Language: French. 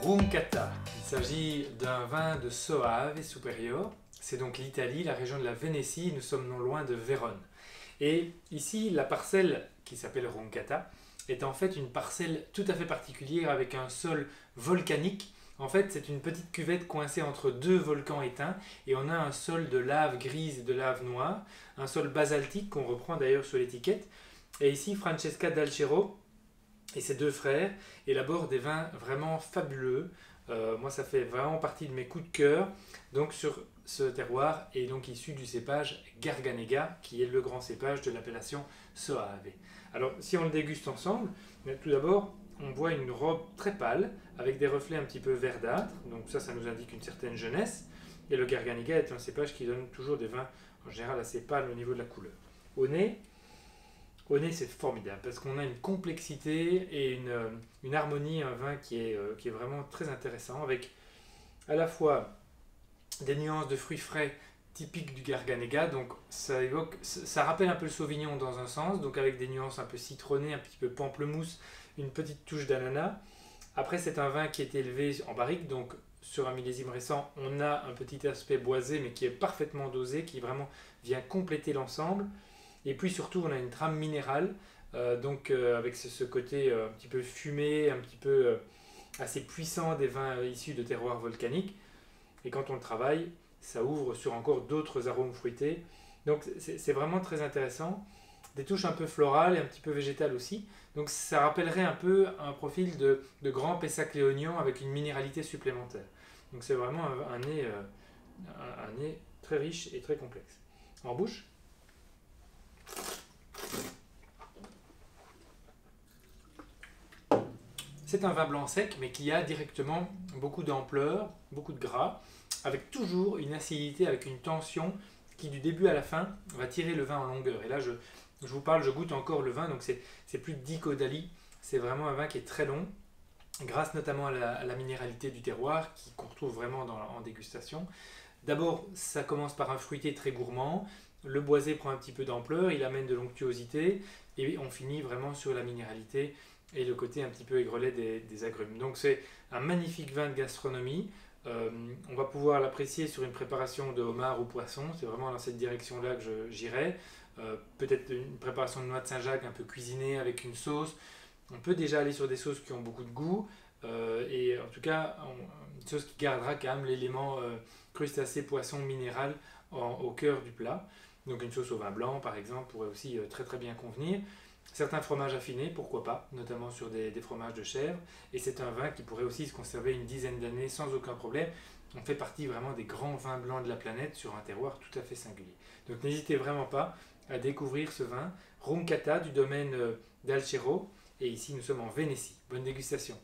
Roncata. Il s'agit d'un vin de Soave Superiore. C'est donc l'Italie, la région de la Vénétie. Nous sommes non loin de Vérone. Et ici, la parcelle qui s'appelle Roncata est en fait une parcelle tout à fait particulière avec un sol volcanique. En fait, c'est une petite cuvette coincée entre deux volcans éteints et on a un sol de lave grise et de lave noire, un sol basaltique qu'on reprend d'ailleurs sur l'étiquette. Et ici, Francesca Dalcero et ses deux frères élaborent des vins vraiment fabuleux. Moi, ça fait vraiment partie de mes coups de cœur. Donc sur ce terroir est donc issu du cépage Garganega, qui est le grand cépage de l'appellation Soave. Alors, si on le déguste ensemble, tout d'abord, on voit une robe très pâle, avec des reflets un petit peu verdâtres. Donc ça nous indique une certaine jeunesse. Et le Garganega est un cépage qui donne toujours des vins, en général, assez pâles au niveau de la couleur. Au nez, c'est formidable parce qu'on a une complexité et une harmonie, un vin qui est vraiment très intéressant avec à la fois des nuances de fruits frais typiques du Garganega, donc ça rappelle un peu le Sauvignon dans un sens, donc avec des nuances un peu citronnées, un petit peu pamplemousse, une petite touche d'ananas. Après, c'est un vin qui est élevé en barrique, donc sur un millésime récent, on a un petit aspect boisé mais qui est parfaitement dosé, qui vraiment vient compléter l'ensemble. Et puis surtout, on a une trame minérale, avec ce côté un petit peu fumé, un petit peu assez puissant des vins issus de terroirs volcaniques. Et quand on le travaille, ça ouvre sur encore d'autres arômes fruités. Donc c'est vraiment très intéressant. Des touches un peu florales et un petit peu végétales aussi. Donc ça rappellerait un peu un profil de grand Pessac léognan avec une minéralité supplémentaire. Donc c'est vraiment un nez très riche et très complexe. En bouche, c'est un vin blanc sec, mais qui a directement beaucoup d'ampleur, beaucoup de gras, avec toujours une acidité, avec une tension qui du début à la fin va tirer le vin en longueur. Et là, je vous parle, je goûte encore le vin, donc c'est plus Dico d'Ali, c'est vraiment un vin qui est très long, grâce notamment à la minéralité du terroir, qu'on retrouve vraiment en dégustation. D'abord, ça commence par un fruité très gourmand, le boisé prend un petit peu d'ampleur, il amène de l'onctuosité, et on finit vraiment sur la minéralité et le côté un petit peu aigrelet des agrumes. Donc c'est un magnifique vin de gastronomie. On va pouvoir l'apprécier sur une préparation de homard ou poisson, c'est vraiment dans cette direction-là que j'irai. Peut-être une préparation de noix de Saint-Jacques un peu cuisinée avec une sauce. On peut déjà aller sur des sauces qui ont beaucoup de goût, et en tout cas une sauce qui gardera quand même l'élément crustacé, poisson, minéral au cœur du plat. Donc une sauce au vin blanc par exemple pourrait aussi très très bien convenir. Certains fromages affinés, pourquoi pas, notamment sur des fromages de chèvre. Et c'est un vin qui pourrait aussi se conserver une dizaine d'années sans aucun problème. On fait partie vraiment des grands vins blancs de la planète sur un terroir tout à fait singulier. Donc n'hésitez vraiment pas à découvrir ce vin Roncata du domaine d'Alcero. Et ici nous sommes en Vénétie. Bonne dégustation.